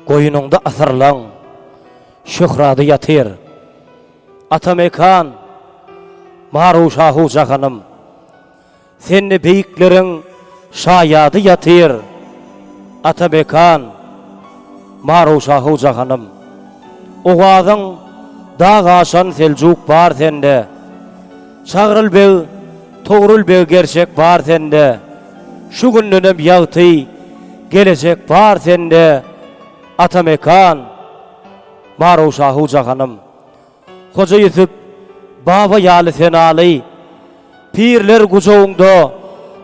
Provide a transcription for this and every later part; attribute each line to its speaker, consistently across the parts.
Speaker 1: Koyununda asarlan, şöhradı yatır. Atamekan, maruşahu cahanım. Seni beyiklerin şayadı yatır. Atamekan, maruşahu cahanım. Oğazın dağaşan selcuk var sende. Çağrıl bev, toğrul bev gerçek var sende. Şu günlönüm yağtı, gelecek var sende. Atamekan, maruşahu cahanım. Hoca Yusuf, baba yalı senalı, pirler kucağında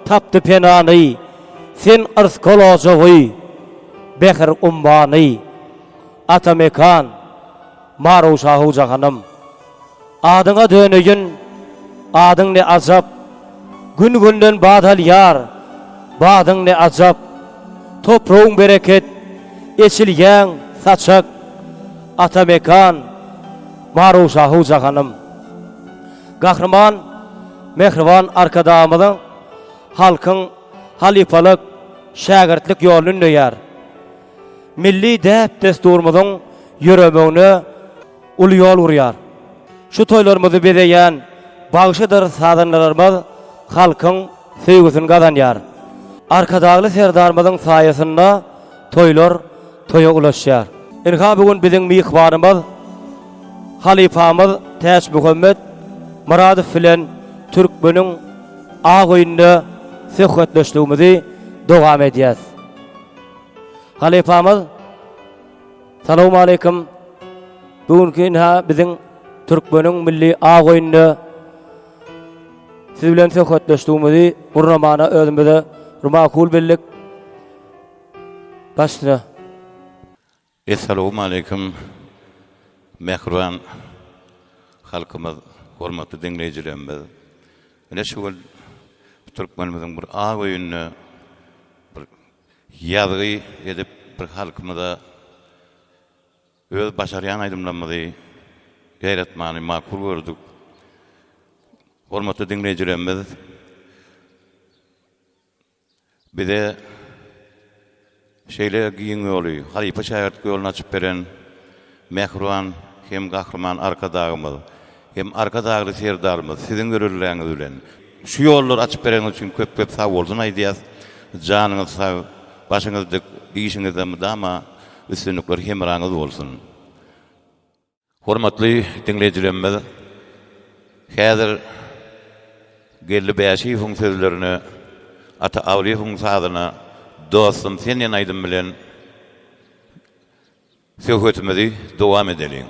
Speaker 1: taptı penanı, sen ırz kolacağı, bekir ummanı. Atamekan, maruşahu cahanım. Adına dönüyün, adın ne azap, gün günden badal yar, badın ne azap, toprağın bereket, eçilgen saçak. Atamekan, maruşahu cahanım. Kahraman, mehriban arkadamının halkın halifalık, şagirtlik yolunu nöyar. Milli dep desturumuzun yürümünü ulu yol uruyar. Şu toylarımızı bedeyen bağışıdır sadanlarımız halkın sevgisini kazanyar. Arkadağlı serdarımızın sayesinde toylar toya ulaşýar. Enha bugun biziň mihmanymyz halifamyz Täş Muhammed Muradow bilen türkmeniň agyny söhbetleşdigimizi dowam edýäs. Halifamyz, salamu aleykum. Bugünkü enha biziň türkmeniň milli agyny siz bilen söhbetleşdigimizi gurramana özümizde makul bildik. Başla.
Speaker 2: Assalamu alaikum. Mehruan halkymyz, hormatly dinleýijilerimiz. Ene şol türkmenimiziň bir agyny bir ýazy edip bir halkymyza öz başarýan aýdymlanmagy gayretmany makul gördük. Hormatly dinleýijilerimiz, bize şeýle giň ýoly, halipa şähert ýoluna açyp beren Mehruan hem gahrman arkadagymyz, hem arkadagly serdarymyz siziň görürleriniz bilen şu ýolları açyp bereňiz üçin köp sag bolsun aýdýas. Janyňyz sag, başyňyzda işiňizde dama üstünlikler hemraňyz bolsun. Hormatly dinleýijilerimiz, häzir geldi Bäşiýewiň sözlerini ata Awliýewiň sadyna dostum senin aydın bilen söhbetimizi dowam edelim.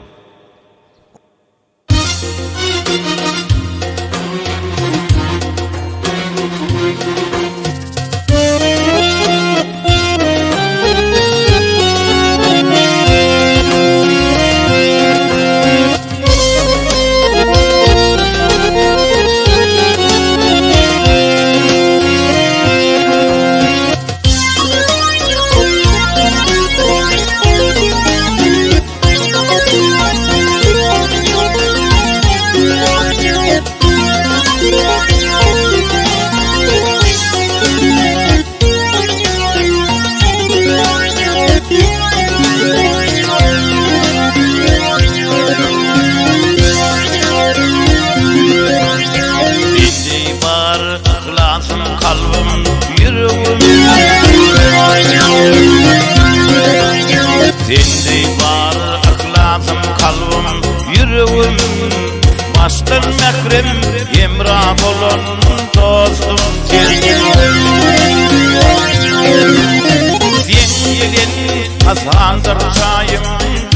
Speaker 3: Sendey bar aklasım kalbim yüreğim Baştan mekrem emra bolon dostum sen yelin azandır çayım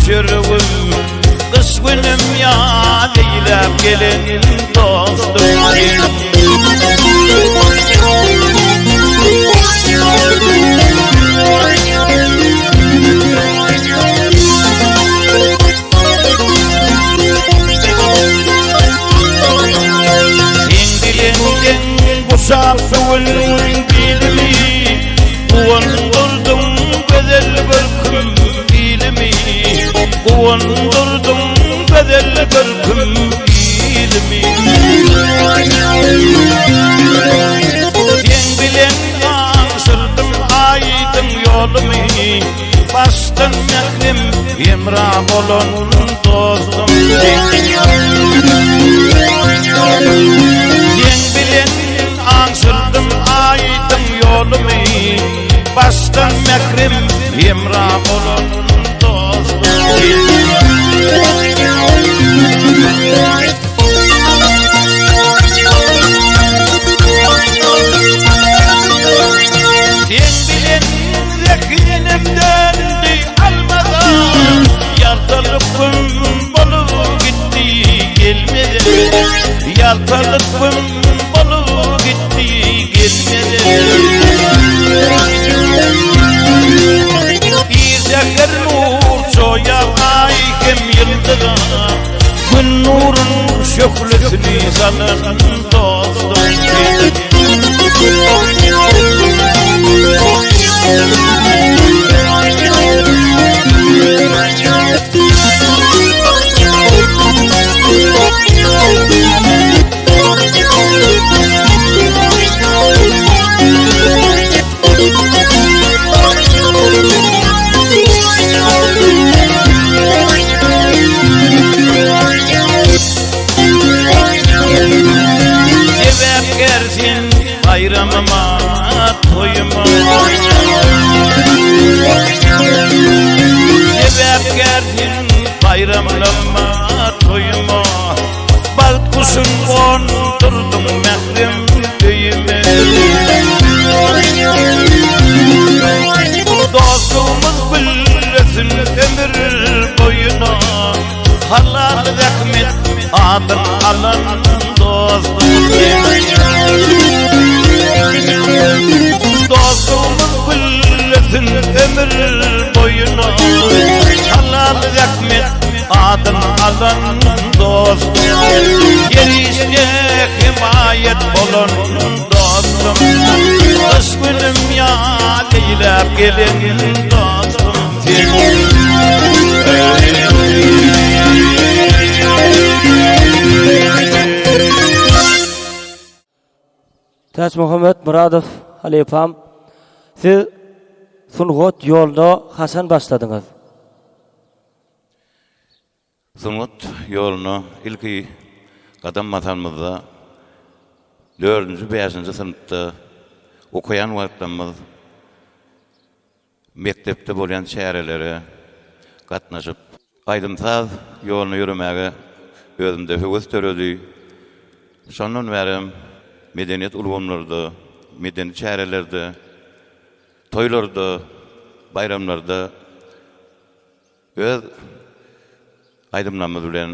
Speaker 3: çürüğüm Kış günüm ya leylep gelen dostum Şapsın bilimi Kuvandırdım bedel bırkım bilimi Kuvandırdım bedel bırkım bilimi Sen bilen aşırdım aydın yolumu Baştan mekrem emra bolon dostum Sen bilen ansırdım aydın yolumu Baştan mekrem emra bolon dostum Sen bilen zekinimden almadan Yaltalıkım bolup gitti gelmedi Yaltalıkım bolup gitti gelmedi Bir zeker nur soyar ay kem yıldıra Gün nurun şöhlesini salın dostum
Speaker 4: Thank you.
Speaker 3: adın alan dostum. Dostumun güllesin ömür boyuna, halal rahmet adın alan dostum. Gerişte himayet olun dostum. Kış günüm ya leylep gelin dostum.
Speaker 1: Taç Muhammed Muradov halifam, siz Sungut yolda haçan başladınız?
Speaker 2: Sungut yolunu ilki kadam atanmızda 4-nji 5-nji sınıfta okuyan wagtymyz mektepde bolan şäherlere gatnaşyp aýdymsaz ýoluny ýürümäge özümde höwes töredi. Şondan bäri medeniýet ulgamlarynda, medeni şäherlerde, toýlarda, bayramlarda öz aýdymlarymyz bilen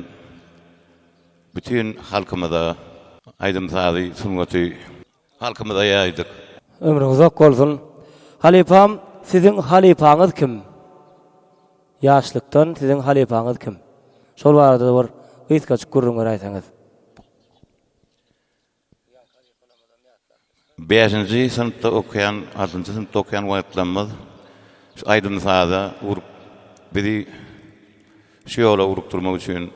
Speaker 2: bütün halkymyza aýdymsazy sungaty halkymyza ýaýdyk.
Speaker 1: Ömrüňiz uzak bolsun. Halifam, sizin halifaňyz kim? Ýaşlykdan sizin halifaňyz kim? Şol barada bir gysgaç gurrun aýsaňyz.
Speaker 2: 5-nji sınıfta okuyan, 6-njy sınıfta okuyan wagtlarymyz şu aýdymsaza urup bizi şu ýola urupdurmak üçin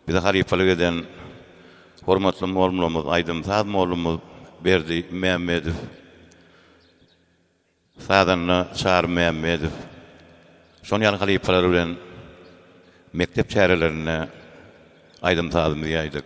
Speaker 2: bize halifalyk eden hormatly molumyz, aýdymsaz molumyz Berdi Mehmedow, Sadanna Çar Mehmedow. Şol ýaly halifalar bilen mektep şäherlerine aýdymsazymy ýaýdyk.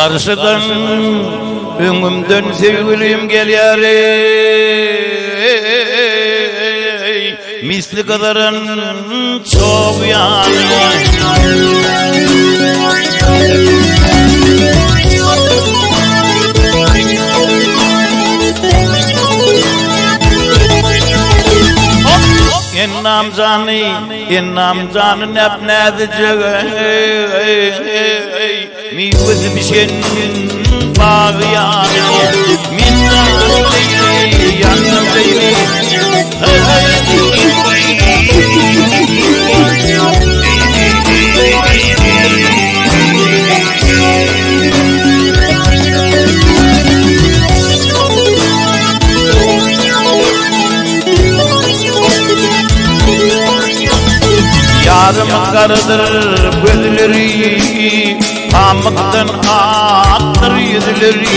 Speaker 3: Karşıdan öňümden sevgilim gelýär ey, misli kadarın çok ýaly. Ennam canı nep nädijeg mi gözüm şenin bağıyan minnan leyli yandım leyli yarımın karıdır gözleri, pamuktan attır yüzleri.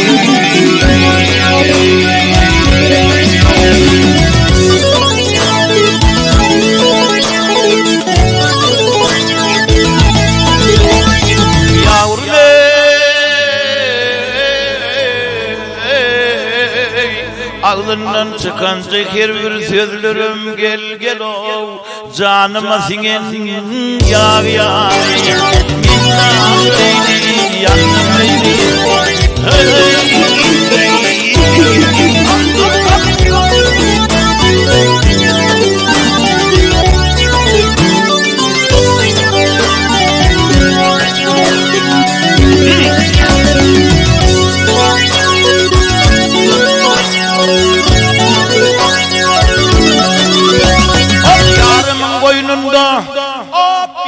Speaker 3: Ağzından çıkanca her bir sözlerim gel gel o canıma singen yar yar minnan leyli yandım leyli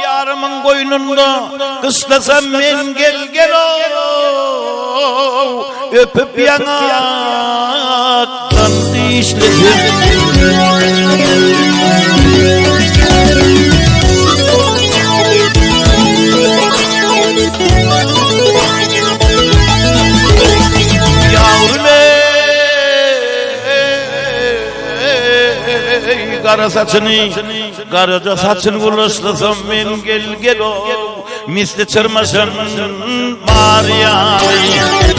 Speaker 3: yarımın koynunda kıslasam men gel gel o öpüp yanaktan dişledim. Yavrum kara saçını, karaca saçını bulaşlasam men gel o, misli çırmasın Maryam,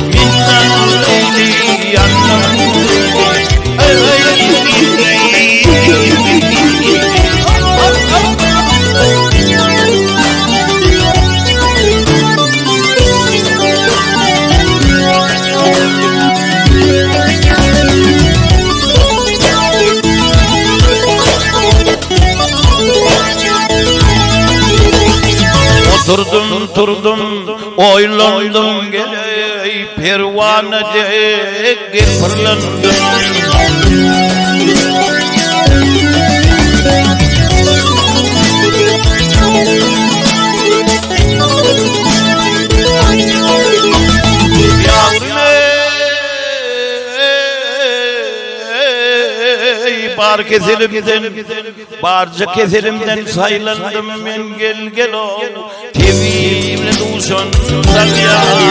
Speaker 3: minnan leyli yannan. Oturdum, oylandım geley, pervane dek fırlandım. Bar keselimden, barca keselimden saylandım men gel o, tevimle duşan salyari,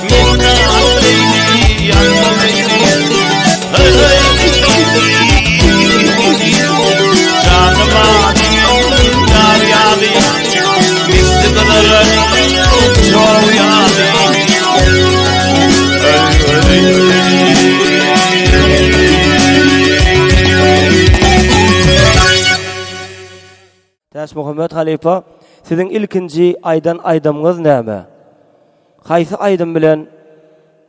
Speaker 3: minna leyli yanma leyli, canıma yar yari, bitti kadar çoğu yari.
Speaker 1: Täş Muhammed Halipa, sizin ilkinji aydan aydamyňyz näme? Haýsy aydym bilen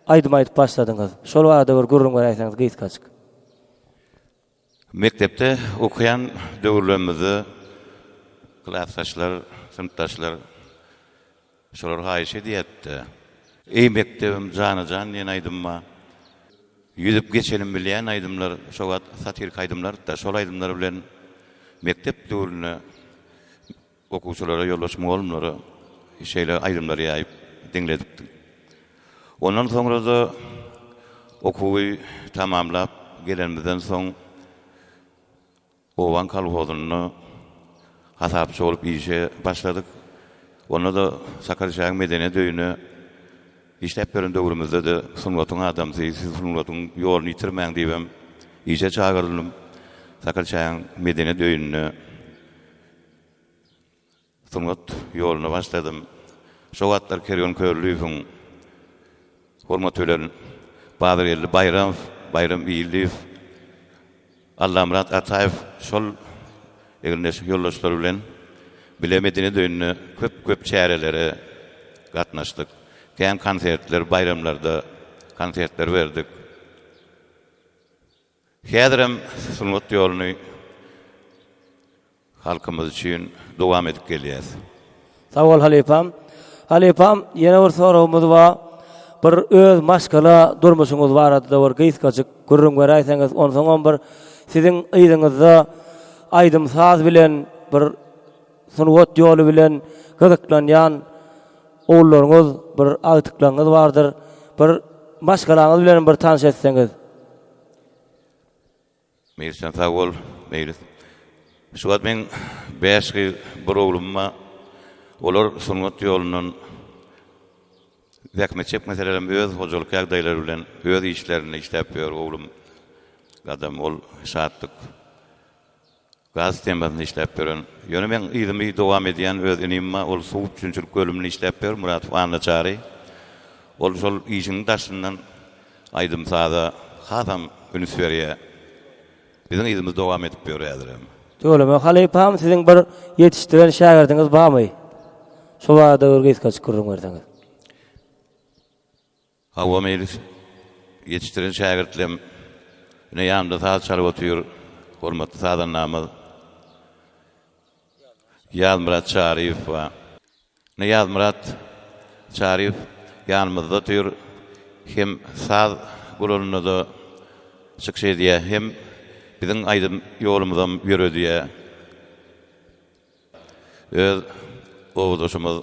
Speaker 1: aydym aýdyp başladyňyz? Şol wagda bir gurrun garaýsaňyz gysgaçyk.
Speaker 2: Mektepde okuyan döwürlerimizi klassdaşlar, sınıfdaşlar şolar haýyş edýärdi. Ey mektebim jana-jan ýene aýdymma. Ýüzüp geçelim bilýän aýdymlar, şogat satirik aýdymlar da şol aýdymlar bilen mektep döwrüne okuwçylara ýollaşma bolmary şeýle aýdymlary ýaýyp diňledik. Ondan soňra da okuwy tamamlap gelenimizden soň Owan kalhozyny hasapçy bolup işe başladyk. Onda da Sakarya Medeniýet Öýüne işläp beren döwrümizde de sunwatyň adamsy, siz sunwatyň ýoluny ýitirmäň diýip işe çagyrylym. Sakarya Medeniýet Öýüne sunwat ýoluny başladym. Şo wagtlar Kergen Körlüýüň hormat ölen Baýram Bayram Ýylyw, Allamrat Ataýew şol egilneş ýoldaşlar bilen Medeniýet Öýüne köp çärelere gatnaşdyk. Kän konsertler, bayramlarda konsertler berdik. Häzirem sunwat ýoluny halkymyz üçin dowam edip gelýär.
Speaker 1: Sag ol Halipam. Halipam, ýene bir soragymyz bar. Bir öz maşgala durmuşyňyz barada bir gysgaçyk gurrun garaýsaňyz, onsoň bir sizin ýygyňyzda aýdym saz bilen bir sunwat ýoly bilen gyzyklanýan oğullaryňyz bir agtyklaryňyz bardyr. Bir maşgalaňyz bilen bir tanış etseňiz.
Speaker 2: Meýilsen sag bol, meýil. Şu wagt men 5 bir oglumma olar sunwat ýolunun Zäkmetçek meselelerim öz hojalyk ýagdaýlary bilen öz işlerini işläp ber oglum. Adam ol şatlyk. Gaz temasyny işläp beren. Ýöne men ýygymy dowam edýän öz inimma ol suwup üçinçilik bölümini işläp ber Murat Anlaçary. Ol şol işiniň daşyndan aýdym sada hasam ünüs berýär. Biziň ýygymyz dowam edip berýär.
Speaker 1: Tölemä Halipam, sizin bir ýetişdiren şagirdiniz barmy? Şol wagda bir gysgaçyk gurrun berseňiz.
Speaker 2: Hawa meýlis ýetişdiren şagirdlerim ne ýanymda saz çalyp otur, hormatly sadan namy Ýazmurat Şaryp we ne Ýazmurat Şaryp ýanymyzda otur, hem saz guruluny da şykşedýär, hem biziň aýdym ýolumyzdan ýöredýär. Öz owdaşymyz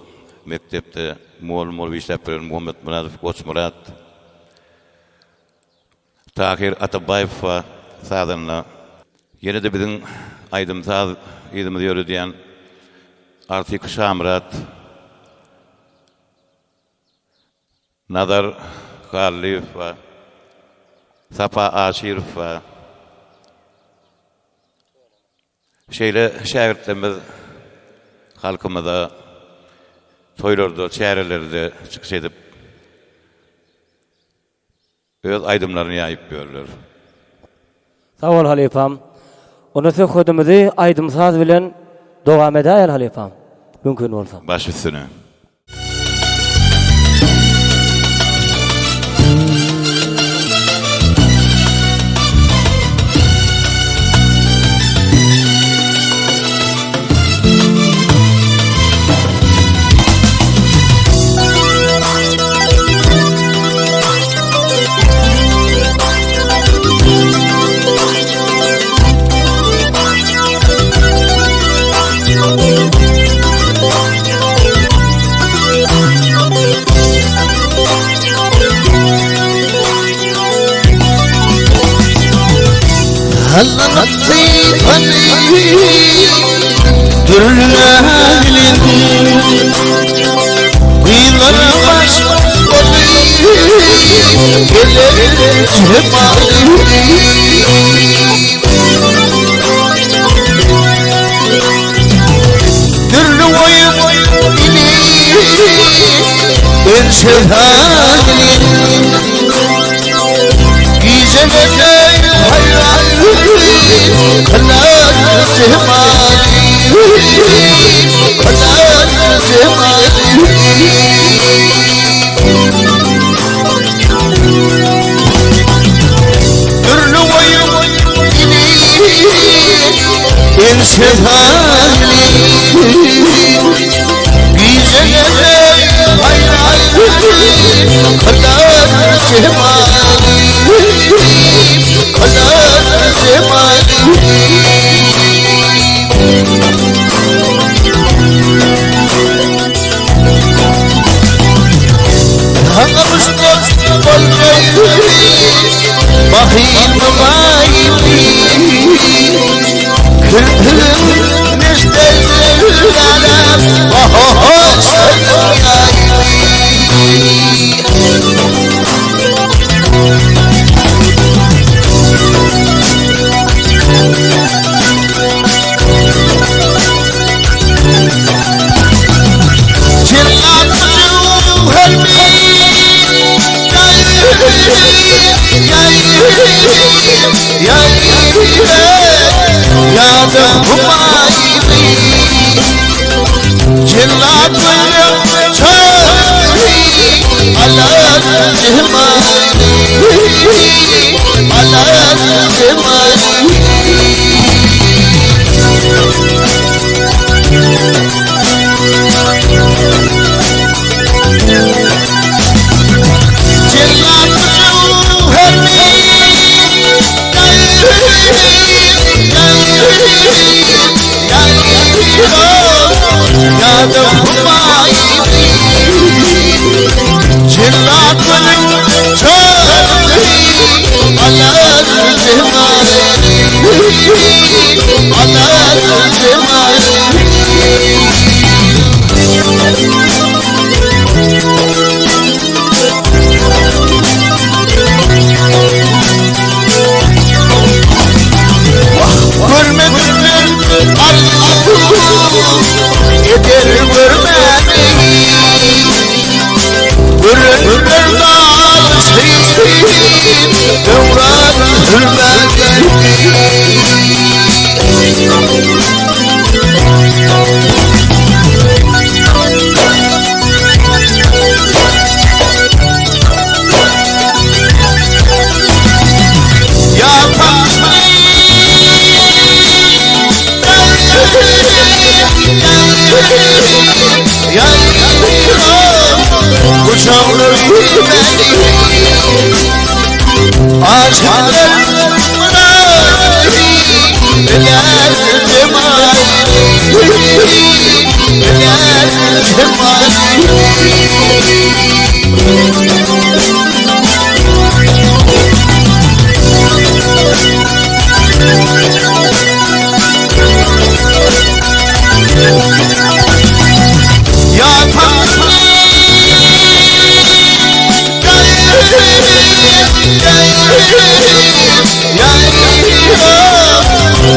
Speaker 2: mektepde mol işläp beren Muhammed Koçmurat, Tahir Atabayew we sadanla ýene de biziň aýdym saz ýerimiz ýöredýän Artik Şamrat, Nadar Haliyew we Safa Aşirov we Şeýle şähertlerimiz halkymyza toýlarda, çärelerde çykyş edip öz aýdymlaryny ýaýyp berler.
Speaker 1: Sağ ol halifam. Ona söhbetimizi aýdymsaz bilen dowam edäýär halifam. Mümkin bolsa.
Speaker 2: Baş üstüne.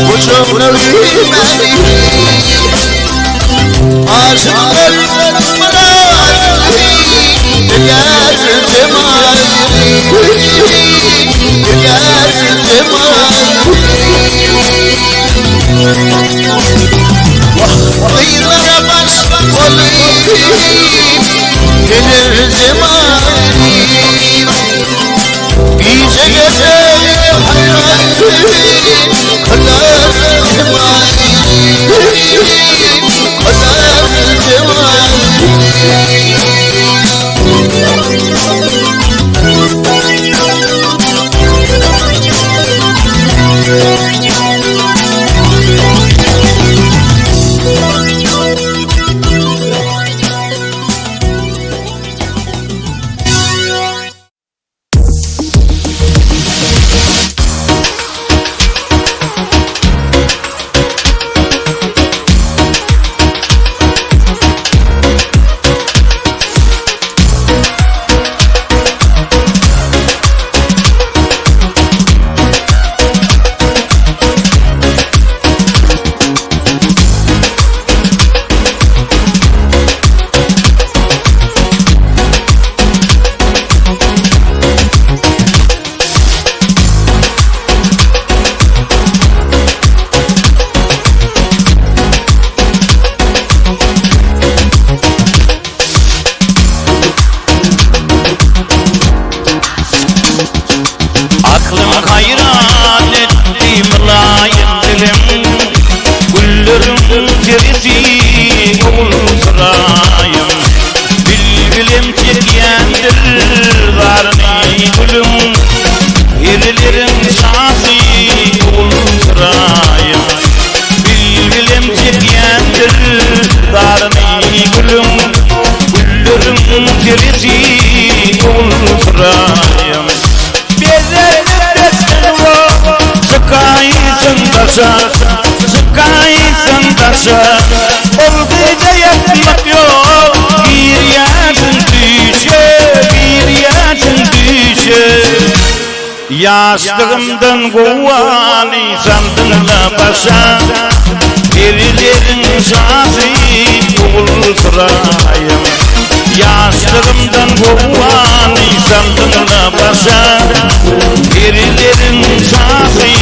Speaker 4: Kuşunu giymeli Aşkın mırası Gel cemali Gel cemali Kıyılara baş olayım Gelir cemali İyice gelir hayatı Kadar cemali Kadar cemali
Speaker 3: Aklım hayran etti mülayim dilim Güllerim gerisi oğul sırayım Bilbilim çekyendir zarni gülüm Erilerin şahsi oğul sırayım Bilbilim çekyendir zarni gülüm Güllerim gerisi oğul sırayım Sıkayısın taşa Olgıca yapmak yok Bir yaşın düşe Yastığımdan kovani sandığına başa Erilerin şahsi oğul sırayım Yastığımdan kovani sandığına başa Erilerin şahsi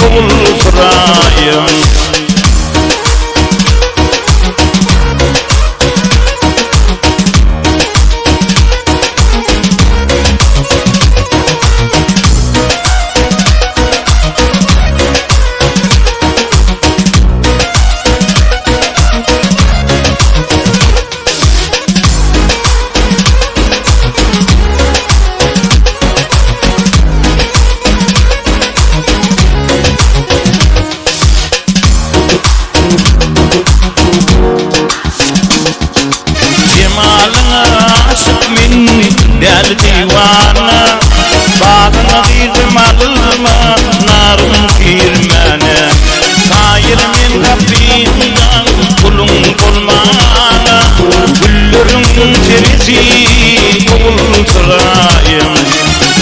Speaker 3: oğul sırayım Del divana Bağına girdim alılma Narım kirmene Sayırım Rabbinden Kulum bulmana Güllerim terisi Oğul sırayım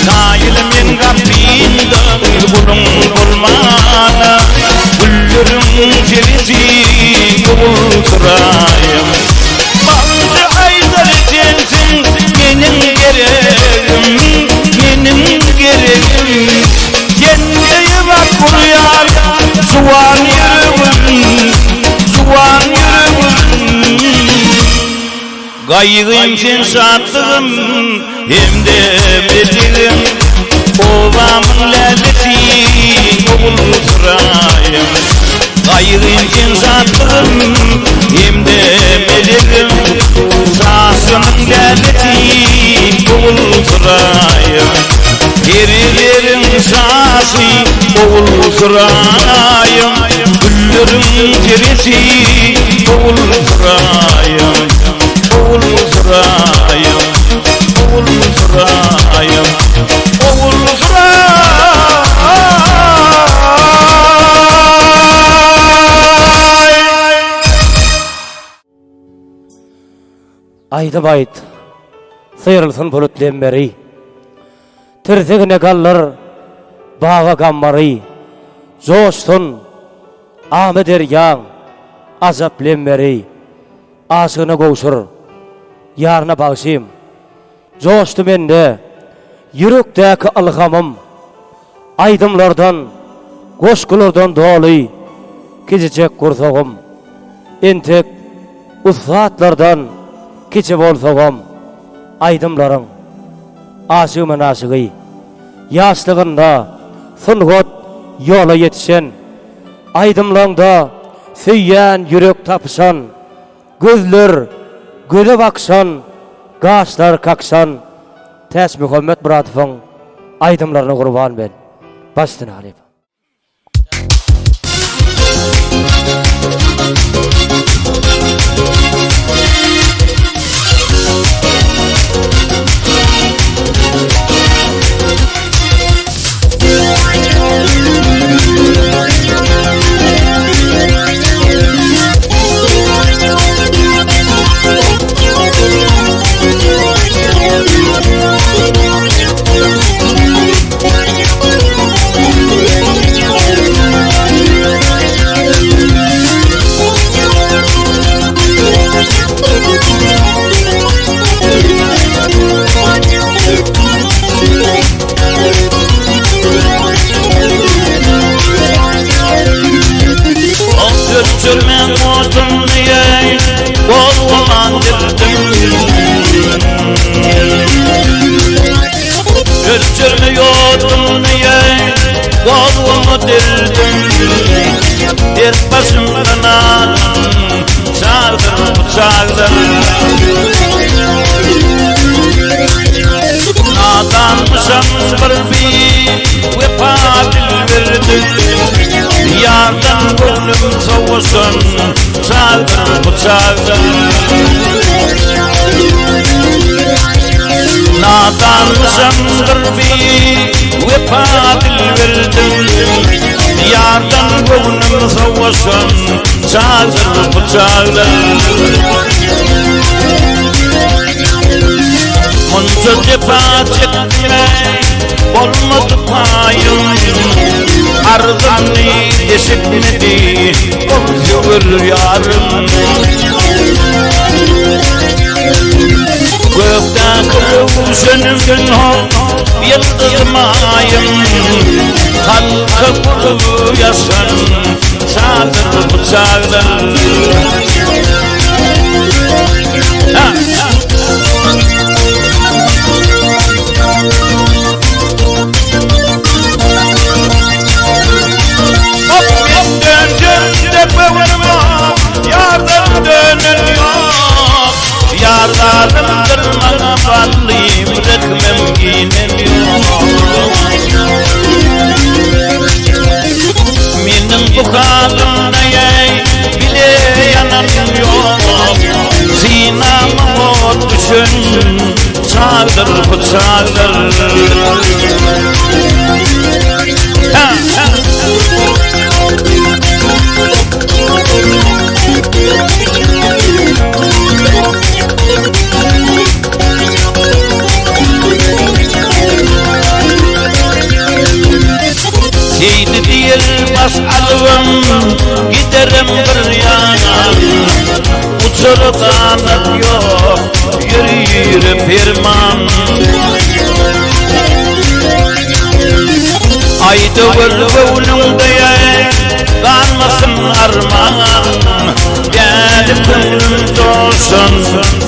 Speaker 3: Sayırım Rabbinden Kulum bulmana Güllerim terisi Oğul sırayım Balcı Aydar sensin benim gereğim Kendine bak kuruyan Suvan yürümün Gayrım sen sattığım Hem de bildirim Ovamın lezeti Oğul sırayım Gayrım sen sattığım Hem de bilirim Sasının lezeti Oğul sırayım Erilerin sası Oğul sırayım Güllerin terisi Oğul sırayım Oğul sırayım Oğul sırayım Oğul sırayım
Speaker 1: Ayda bayt sıyrılsın bulut lemberi Tirzegine gallar bağa gammari Joşsun Ahmet Eryan, azap lemberi, aşığına goşur, yarına bağışayım. Coştu mende, yürekteki algamım, aydımlardan, koşkulardan dolu, gececek kursağım. Entek, usfatlardan, keçe bolsağım, aydımların, aşığımın aşığı, yaşlığında, sıngot yola yetişen, aydımlığında, söyyen yürek tapışan, gözler, göle baksan, gaşlar kaksan, Təs Muhammed Buratov'un aydımlarına kurban ben. Baştına Halep.
Speaker 3: Sürmen otun diye kollandırdım. Sürmüyordum diye kolumu dirdim. Bir başımdan çağırdım bıçaklar. Nadanmışam bir vefa bildirdim. Yardan gönlüm soğusun, çağırdım bıçaklar. Nadanmışamdır bir vefa bildirdim. Yardan gönlüm soğusun, çağırdım bıçaklar. Bunca cefa çekme, olmadı payım. Arzum ne deşikmedi, korkuyor yarım. Gökten kırılışınım yıldızım ayım. Halka kuru yaşan, çağdır bıçaklar. Yardım dönün yok, yardanımdır bana varlıyım, rekmem giyinem yok. Benim bu halimde bile yanım yok. Zinama o düşün, çağdır bıçaklar. Seydi değil bas alım, giderim bir yana. Uçurdan yok, yürüyür pirman. Aydı vurduğunum diye kalmasın armağan. Gelip gönlüm dolsun,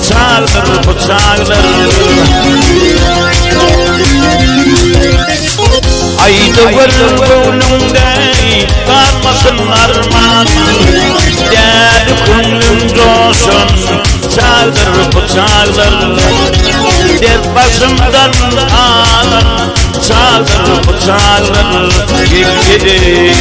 Speaker 3: çağırdır bıçaklar. Aydı vurduğunum diye kalmasın armağan. Gelip gönlüm dolsun, çağırdır bıçaklar. Bir başımdan ağlar, çağdır bıçaklar gitmedi.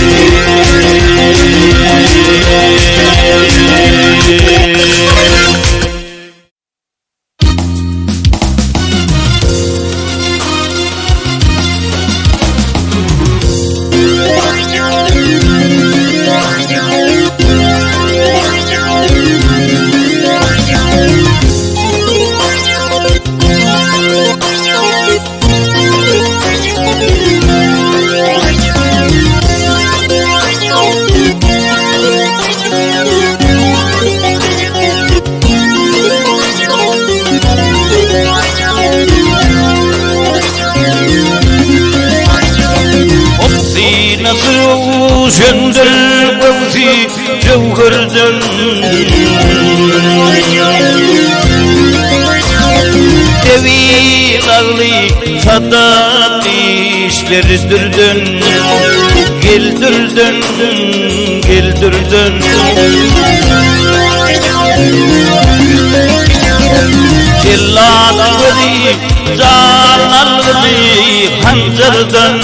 Speaker 3: söndür gövzi cevherden Devil ağlı sadat işleridirdin Gildirdin, gildirdin Cellat veri, canal veri hancardan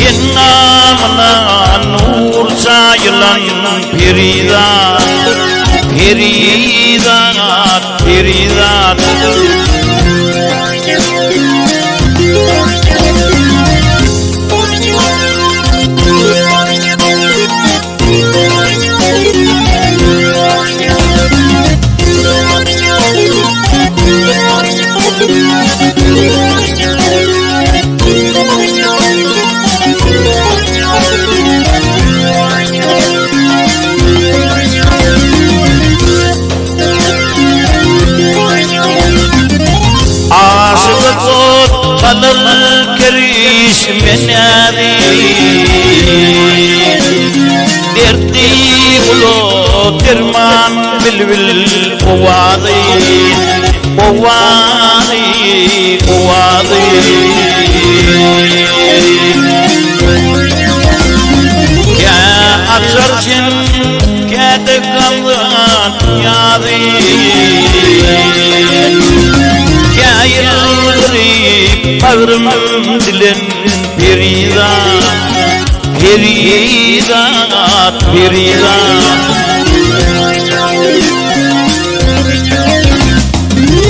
Speaker 3: İnnamına nur sayılan Peridat, Peridat, Peridat Kalır keriş menari Derdi ulu derman bilbil Kovadi, kovadi, kovadi Ya aksarsın kete kaldan yadi Ya yılgırıp bağrım dilen Peridat, Peridat, Peridat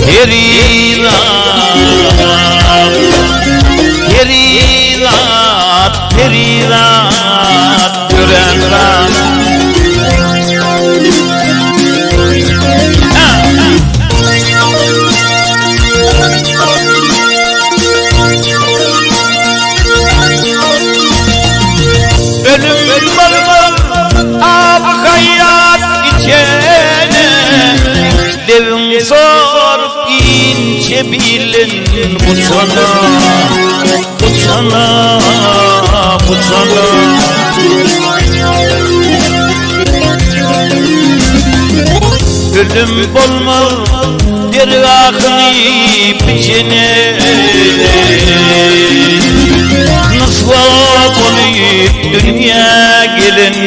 Speaker 3: Peridat, Peridat, Peridat Görenler Ölüm balım ab hayat içene Devim sorup ince bilin bu sana Bu sana, bu sana Ölüm bolmaz dergahını biçene Nasıl olup dünya gelin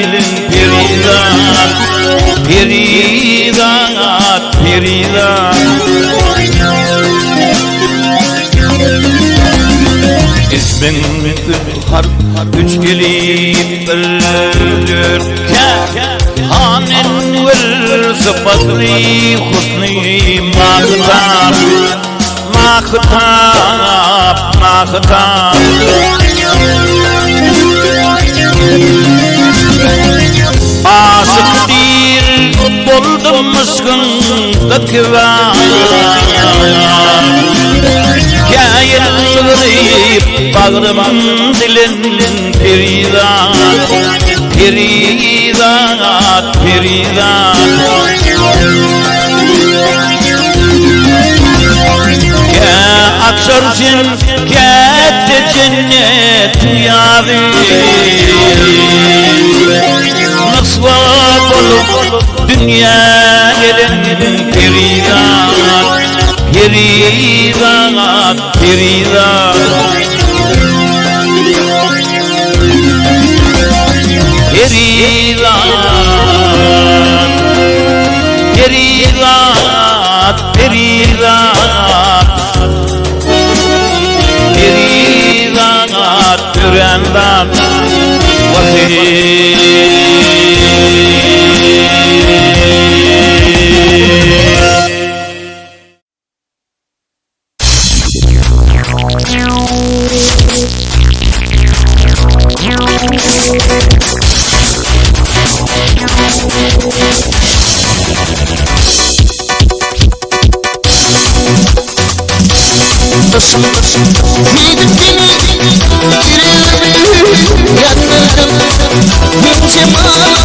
Speaker 3: Peridat, Peridat, Peridat İsmin harp üç gelip ölürken Hanen ver sıfatri husni mahtab Mahtab, mahtab Aşık değil buldum mıskın dıkıva Kâyılgırıp bağrım dilin Peridat, Peridat, Peridat Ya aksarsın kâte cennet yâri Nasıl olup dünya gelin Peridat, Peridat, Peridat Peridat, Peridat, Peridat Peridat Görenler vakit
Speaker 4: Cemalım,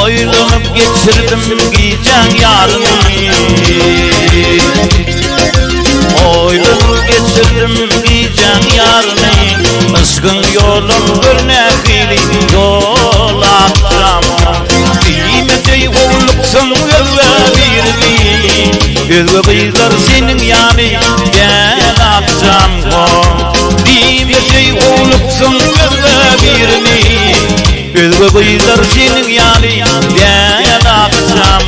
Speaker 3: Oylanıp geçirdim giyeceğim yarını. Oylanıp geçirdim giyeceğim yarını. Iskın yolum bir nehili yol attıram. Kıymetey oğluksun gözle birliği. Gözle kıylar senin yani gel atacağım. Kıymetey oğluksun gözle birliği. Gözle kıylar senin yani gel atacağım.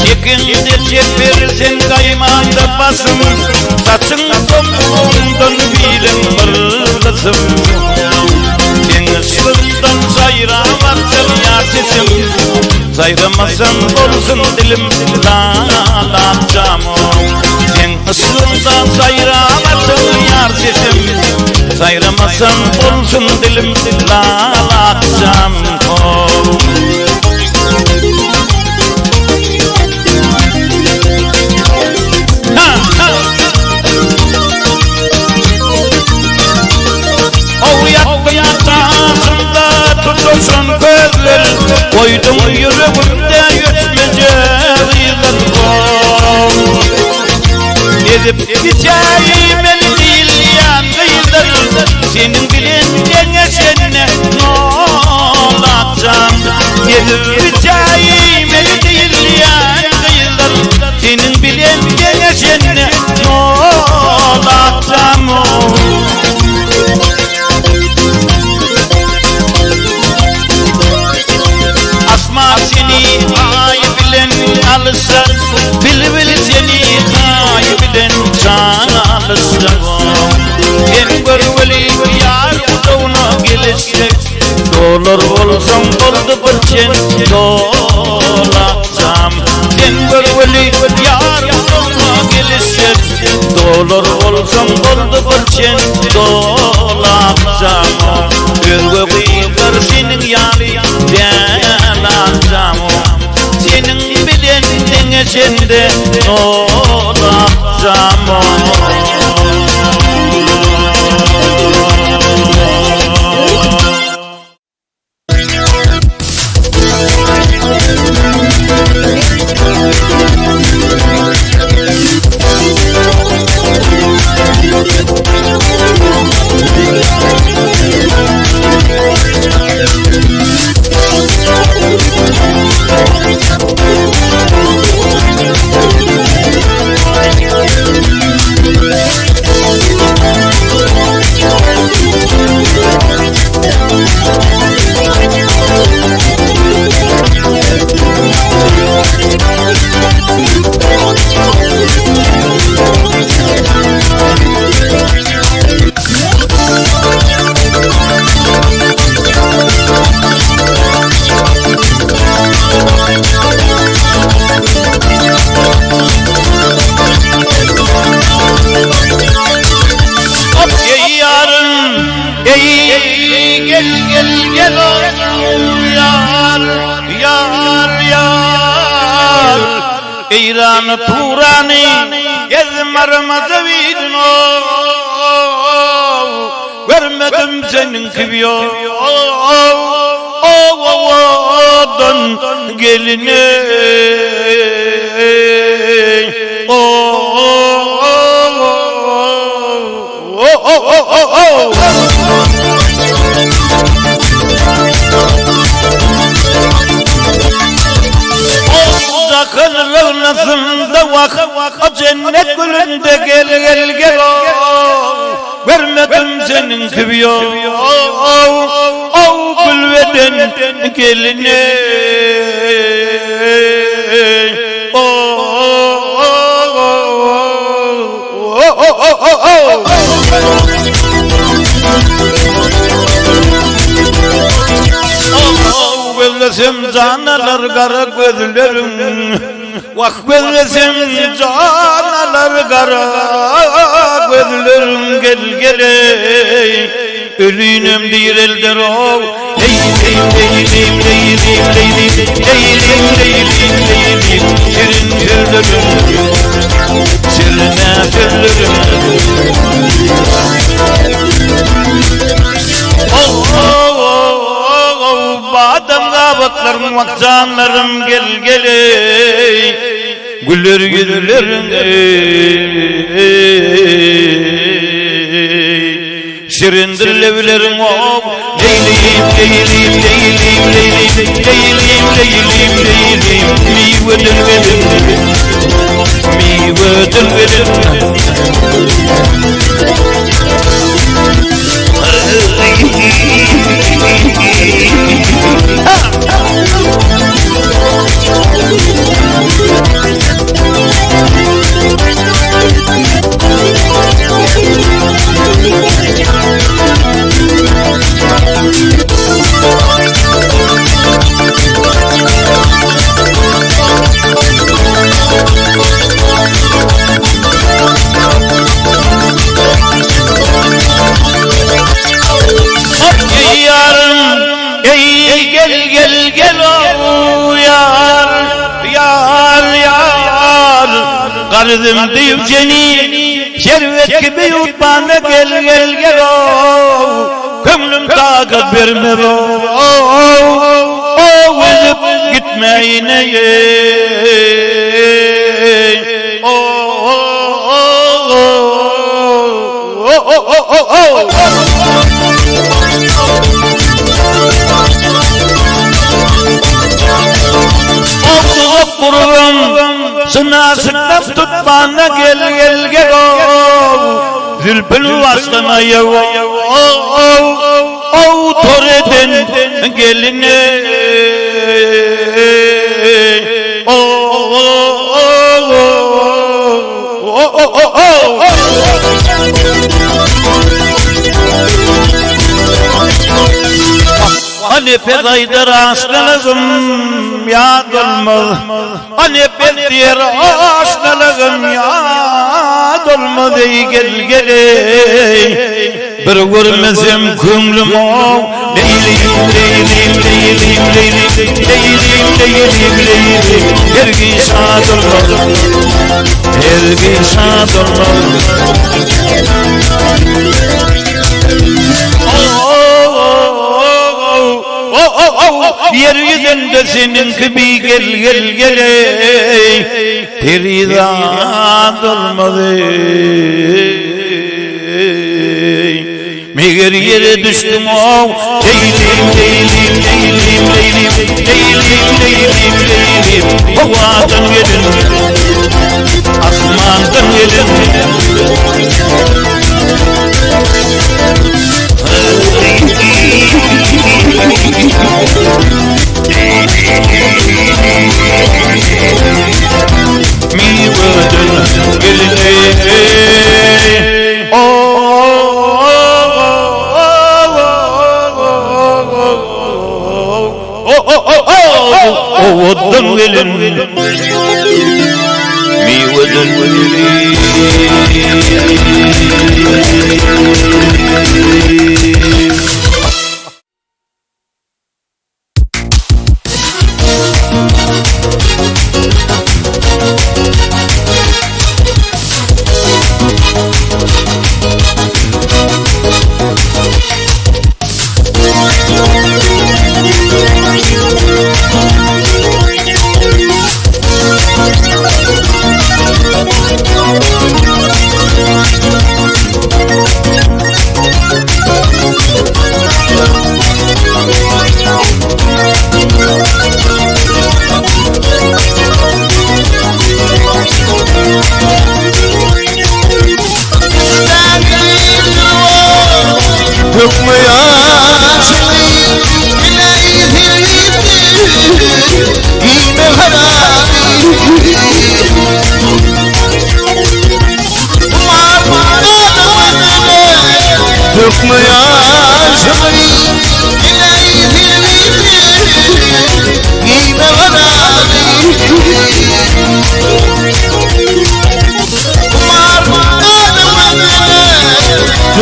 Speaker 3: Çekinde çek verirsen kaymağında basım. Saçın toplumdan bilim fırlasım. Deniz fırdan sayramazsın yar sesim. Sayramazsan olsun dilim lalacağım. Sen ıslımdan sayramazsın yar sesim. Sayramazsan olsun dilim lalacağım. Tutulsun gözler, koydum yüreğimde yetmece yıllar. Edip gideceğim beni değil yan kıyılar. Senin bilinceğine senle olacağım. Edip gideceğim beni değil yan kıyılar. Senin bilinceğine senle olacağım. Seni ay bilen alırsa, bil seni ay bilen çalırsa. En görveli yar uzağına gelirse, dolar olsam oldu bırçen dolacağım. En görveli yar uzağına gelirse, dolar olsam oldu bırçen dolacağım. Gözge kıyıklar senin yari delacağım. Senin bilendiğine sende olacağım. Eyran Turani gezmarmaz vidno görmedim senin gibi odan geline Kırılmasında vak cennet gülünde gel vermedim senin gibi gülveden geline Gözlesim canalar kara gözlerim Vak gözlesim canalar kara gözlerim gel Ölünem değil elder ol Leylim Şirin güllerim Şirine güllerim Badem gabatlarım vakcanlarım gel Güller güllerin Şirindir levlerim o Leylim Miyveden verim Miyveden verim Kardım deyip seni şervet gibi yutmana gel Kömlüm takat vermez Özüp gitmeyine Sına sıkıp tutmana gel Zülpül vastana yav Toreden geline Hani pedaydar aslanızım ya dolmaz Hani pedaydar aslanızım ya dolmaz gel Bir görmezim kümlüm o Leylim Hergi sana dolmaz Hergi sana dolmaz Yeryüzünde senin gibi gel Peridan olmadı Meğer yere düştüm o Leylim Havadan gelin Asmandan gelin Mi vurdun geline Ovadan gelin Mi vurdun geline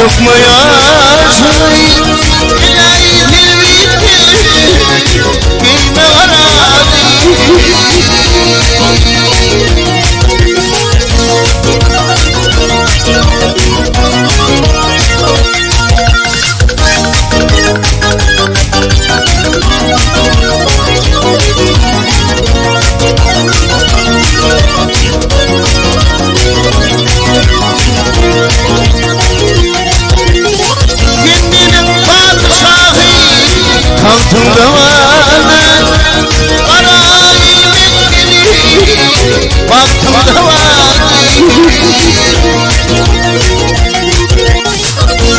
Speaker 4: lokmaya şuy ilahi dilbitti giyme varali Tahtımda vardı Karayip gibi Bahtımda vardı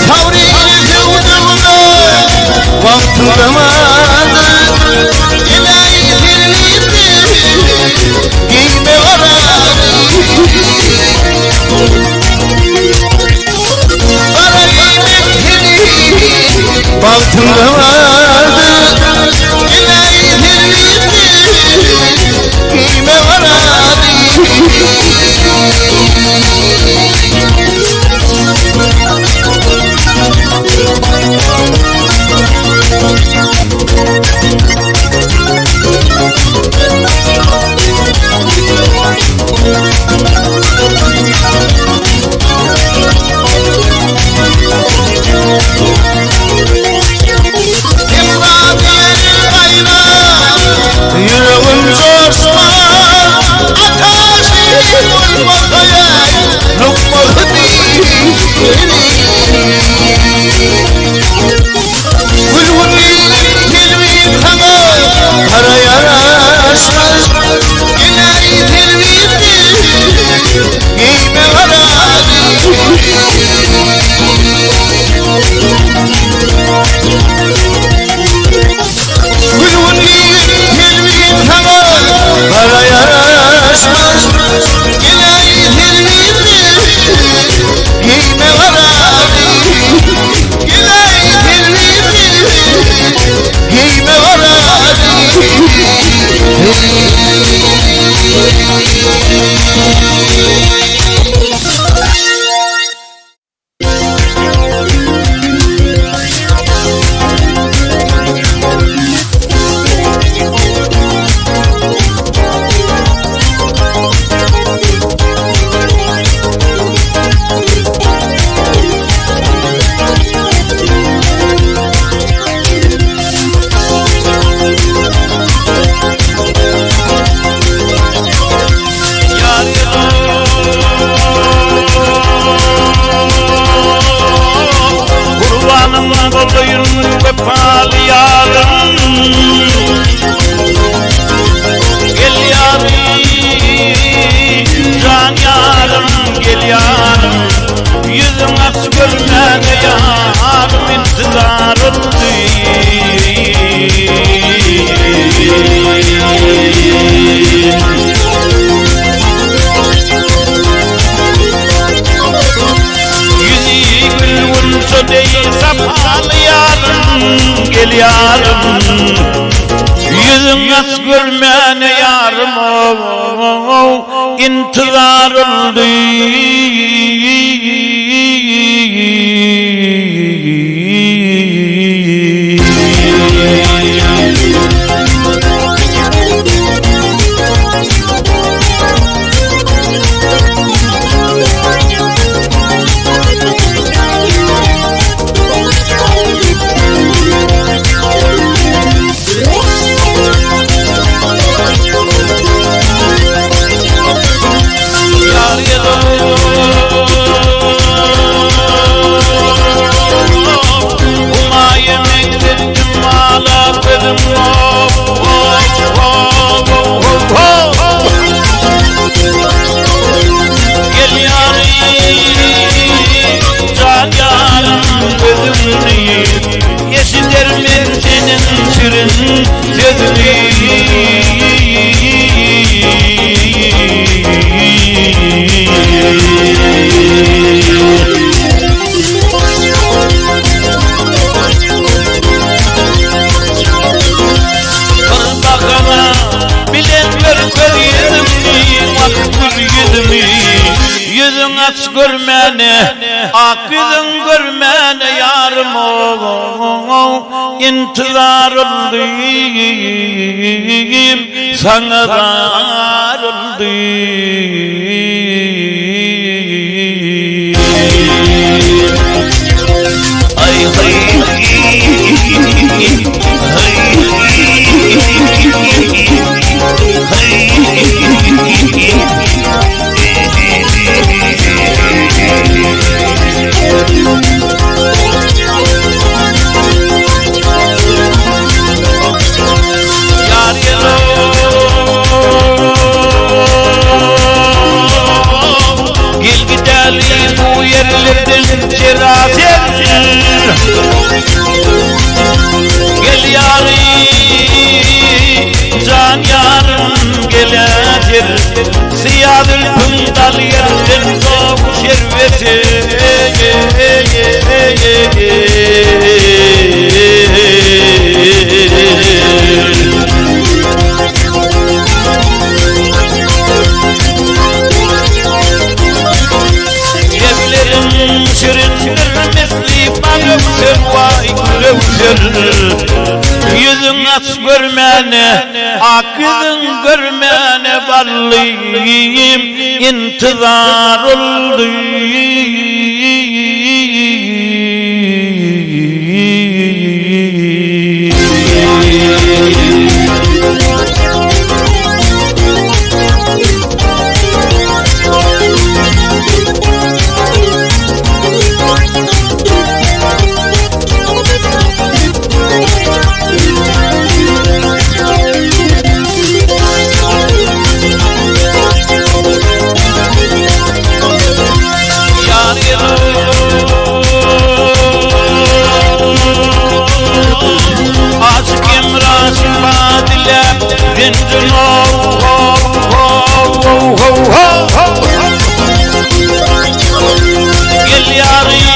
Speaker 4: Tavrili hüvdümde Vaktımda vardı İlahi dilbiti Giyme varali Karayip gibi Bahtımda vardı Yüreğim coşma Ateşi olmakaya Lokmalı değil Gülgün dilmi kana Kara yaraşmaz İlahi dilbiti Giyme varali Kara yaraşmaz İlahi dilbiti Giyme varali İlahi dilbiti Giyme varali Yüzüm aç görmene yarım intizar oldu Yüzün aç görmeni, ak yüzün görmeni
Speaker 3: intizarındayım, sana darındayım. Ay hay gel gidelim bu yerlerden cerazet. Gel yarim, can yarim gelecek. Ziyadül pındal yerden doğu şerveti. Evlerim şirindir misli bağımsır vay gülümsür. Yüzün aç görmene, akıdın görmene ballıyım, intizar gel yarim,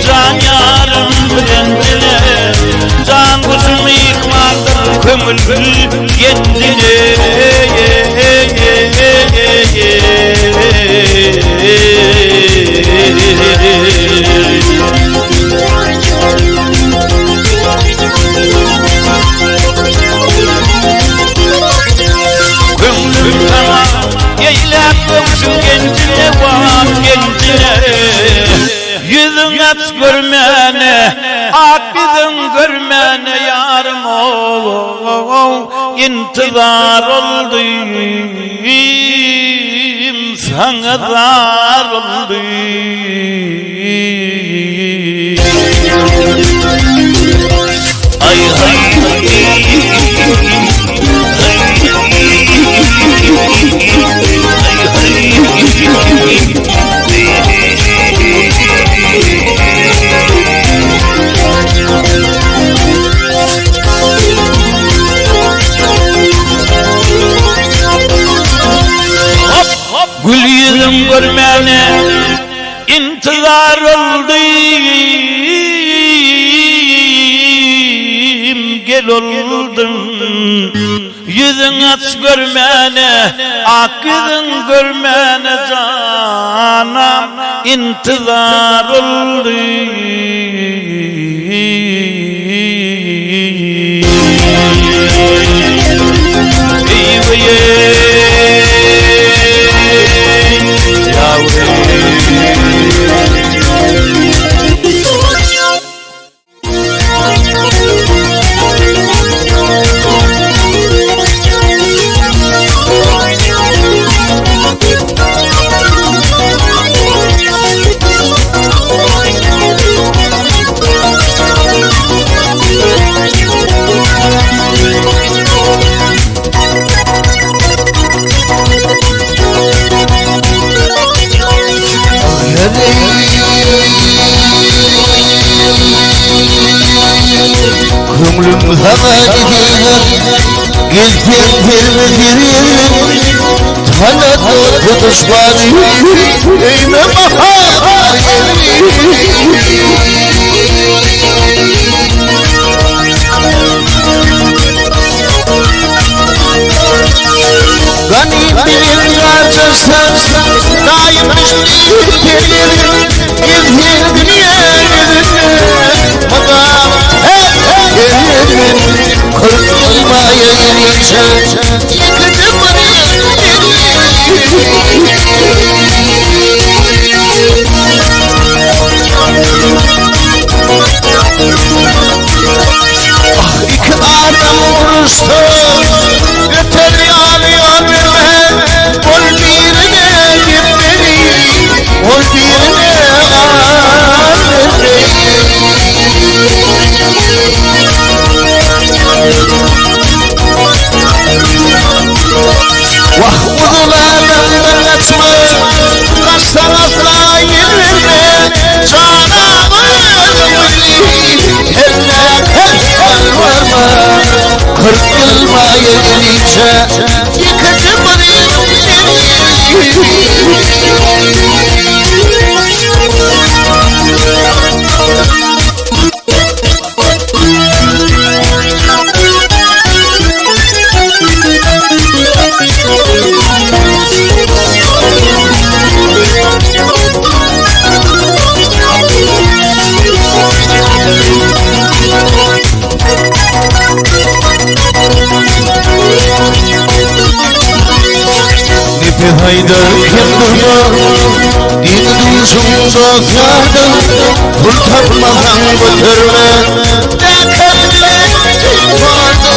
Speaker 3: can yarim rencine. Can kuşum yıkmaktır kömür kendine. Gönlüm tamam, yeylem kuşum kendine var kendine. Yüzün aç görmene, akıdın görmene yarım ol. İntizar oldum, sana dar oldum. Ay hay gül yüzüm görmene intizar oldum, gel oldum. Yüzün aç görmene, akıdın görmene canım, intizar oldum.
Speaker 4: Kömlüm havadidir, gezdirdir Tanada tutuşmaz eyne bahar Gani birin gacırsan daim düştü gelir Gezdir dünya yüzüne Mada yayınca yıkıcı iki adam vuruştu yeter yar yarime ol birine girmeyi ol birine vah uzun adamdan kaçma kaçtan asla yerine canımı elle kaçtan varma 40 yılma gelince yıkıcı Haydar kim durma din duşunda sardı Kul takmadan götürme ne kalbine vardı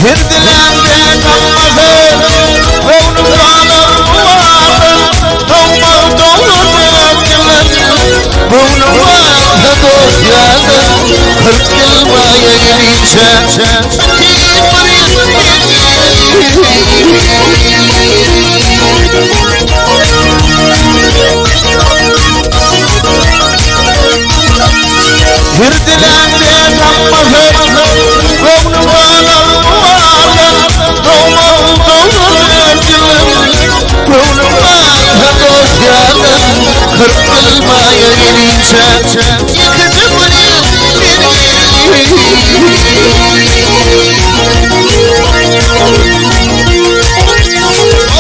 Speaker 4: Hirdilende kalmadı Kovnu kalır muhabbı Doğma doğru dökülür Kovnu muhabbı dosyalı 40 yılma yayınca Hirdilende kalmadı Kovnu kalır muhabbı Doğma doğru dökülür Kovnu muhabbı dosyalı 40 yılma yayınca yıkıcı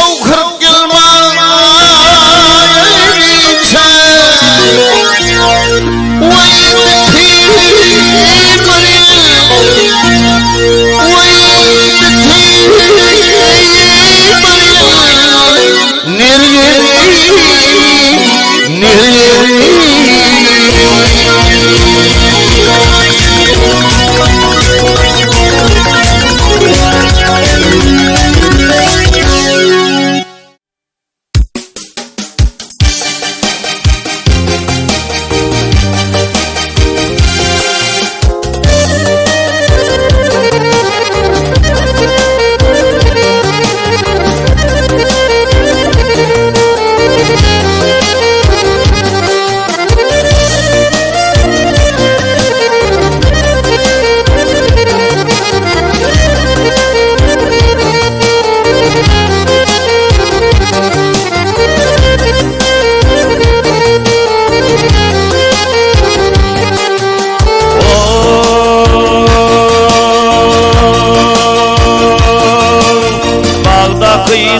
Speaker 4: O 40 yılma yayınca vay biteyim vay biteyim nereye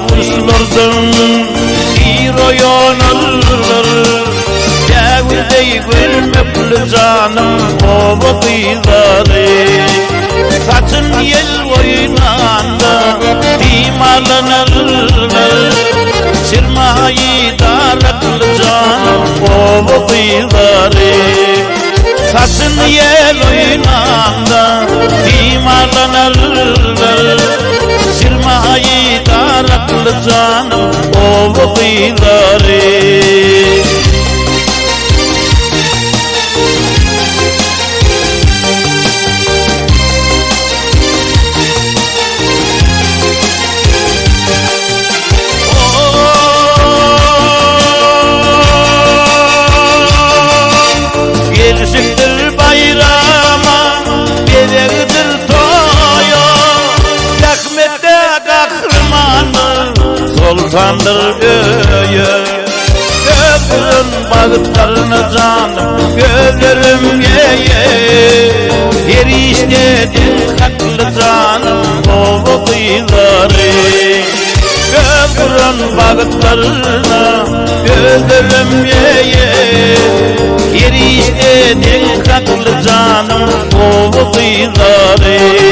Speaker 3: Kuşlardan bir oyan alır Yavrudeyi görmekle canım Baba kıyları Saçın yel oynanda Dimarlanır Sirmayı daraklı canım Baba kıyları Saçın yel oynanda Dimarlanır Sirmayı daraklı canım o kıyları Gelişiktir bayrama Gelektir toya Yakmette kahramanı Sultandır göğe Göğün bağıtlarını canım Gözlerim yeye Yer istedin haklı canım O kıyları köprün bağıtlarına gözlerim Erişte kaklı canım o kıyıları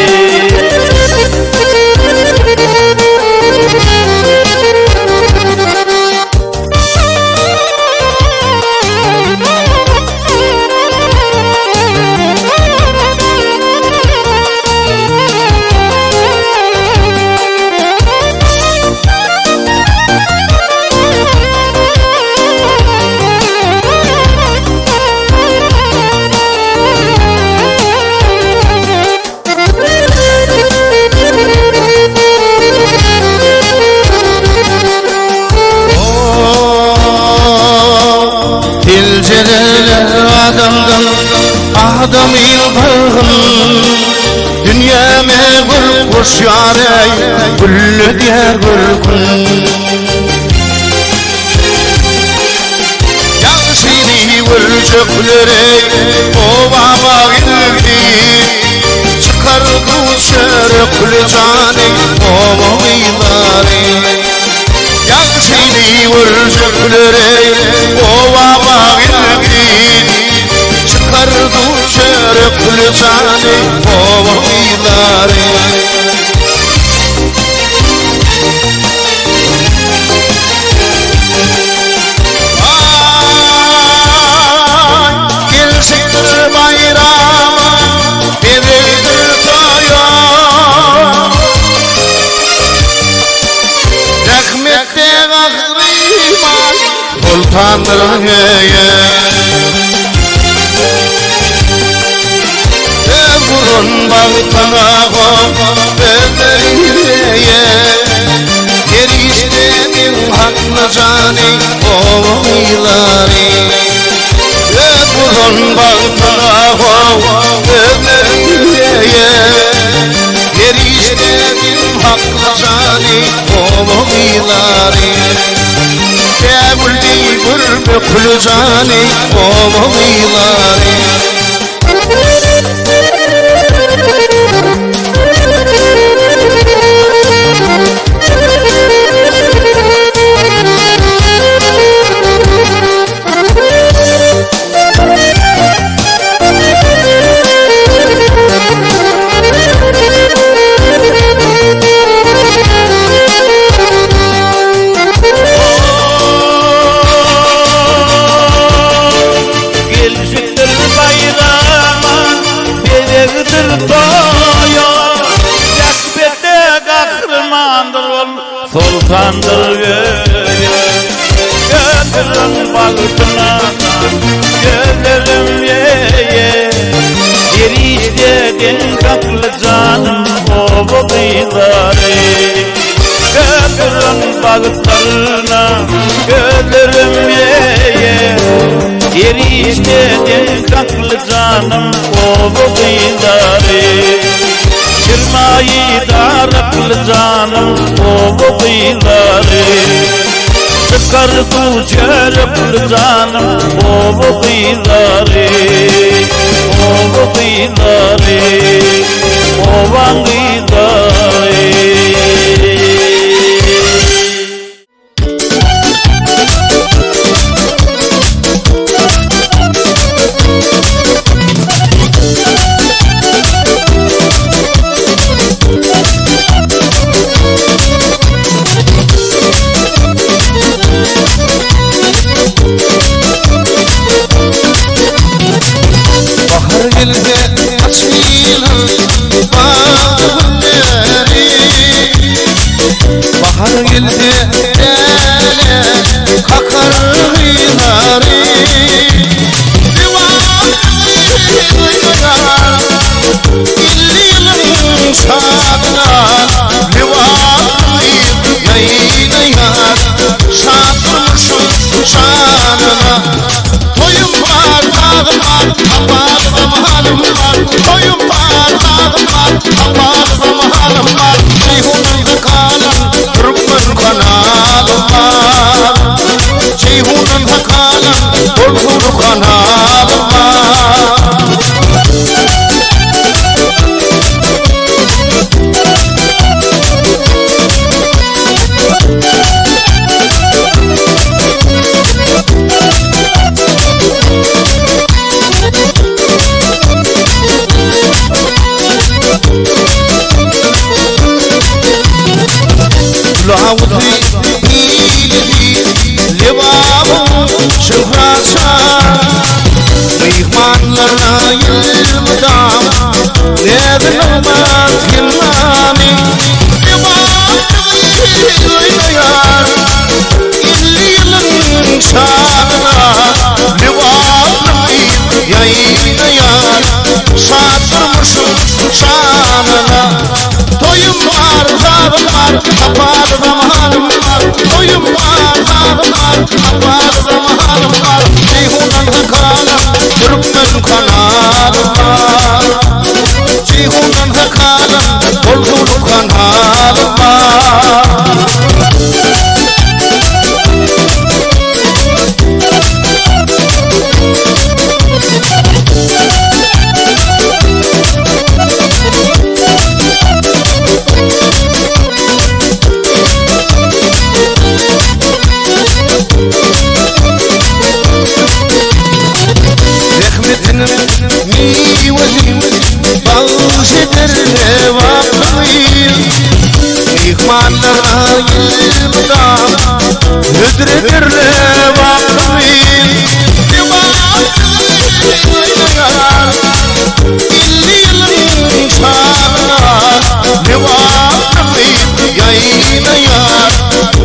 Speaker 4: Adam ilbağın dünya meğul kuş yare güllü diye gülgün Yansini vurcukları ovama ilgi çıkardı şerefli cani ovamayları Yansini vurcukları ovama ilgi çıkardı şerefli cani ovamayları Gelsinler bayrama ededir toya Rahmette gahriman sultandır heye Burun bağıtana ödeyireye Eriştenin haklı cani oğulları Burun bağıtana ödeyireye Eriştenin haklı cani oğulları Devuldi gürbüklü cani oğulları Sultandır gözlerim bağıtına gözlerim Erişte'den kaklı canım o kıyıları Gözlerim bağıtlarına gözlerim Erişte'den kaklı canım o kıyıları Çırmayı daraklı canım o kıyıları Çıkardı çörüklü canım o kıyıları O kıyıları Ovan kıyıları Bahar geldi dele kakar hıyları İllinin şadına Livayı neyine yar Şadmışım şanına Toyum var dağım var Kaparsam halim var Toyum var dağım var Kaparsam halim var Ceyhunun kalan Türkmen kanalım var Ceyhunun kalan Bulgur şanına. Toyum var, dağım var, apar zamanım var. Toyum var, dağım var, apar zamanım var. Ceyhunan hakanım, Türkmen kanalım var. Ceyhunan hakanım, Bolzulu kanalım var. İhmallarına yılda hüdredirle vakfil İlli yılın şanına Nevakfil yayına yar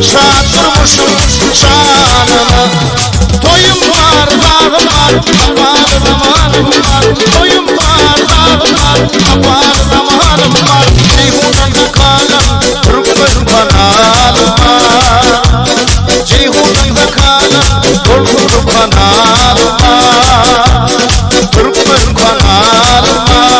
Speaker 4: Şaşırmışım şanına Toyum var, dağım var, apar zamanım var. Toyum var, dağım var, apar zamanım var. Ceyhunan hakanım, Türkmen kanalım var. Ceyhunan hakanım, Bolzulu kanalım var. Türkmen kanalım var.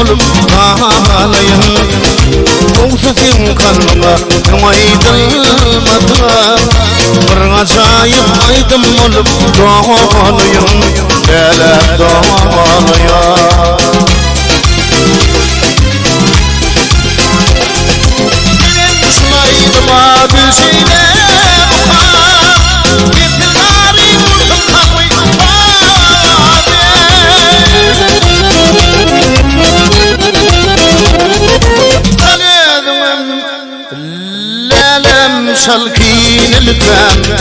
Speaker 4: olup ağlayan Oğuzun kalbime aydılmadı Bir acayip aydın olup doğalıyım Gelip doğalıyım Benim düşmaydıma bir şeyle Şalkin elden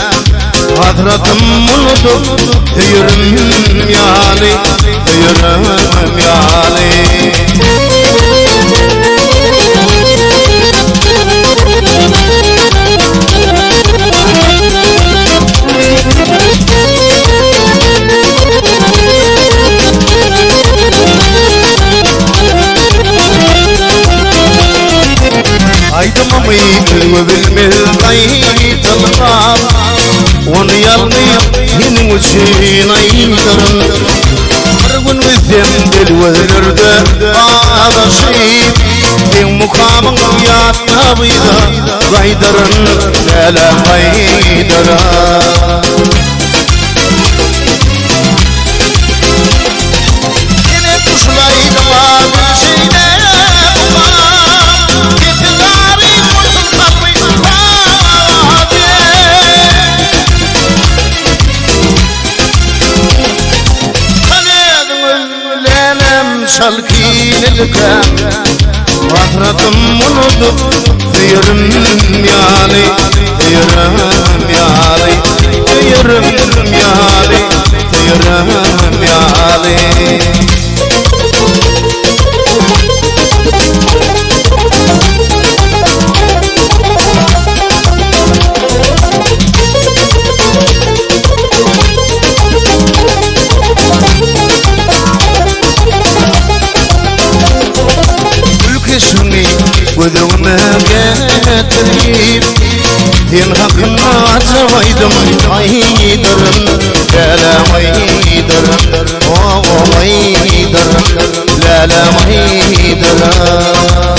Speaker 4: Hadratım unutup Yürüm yani Yürüm yani Aydımamı ilmi bilmez aydılmam Onu yalnıyım benim için aydırın Bir gün bizden dil verirdi ağlaşıyım Bir mukamın yatna bıydı gaydırın Lele gaydırın Yine kuşlaydım abi şeyle Şalkin elden Hadratım unutup Yürüm yani Yürüm yani Yürüm yani Yürüm yani Gözüme getirip Din hakkında acaydım aydırın Lelem aydırın O aydırın Lelem aydırın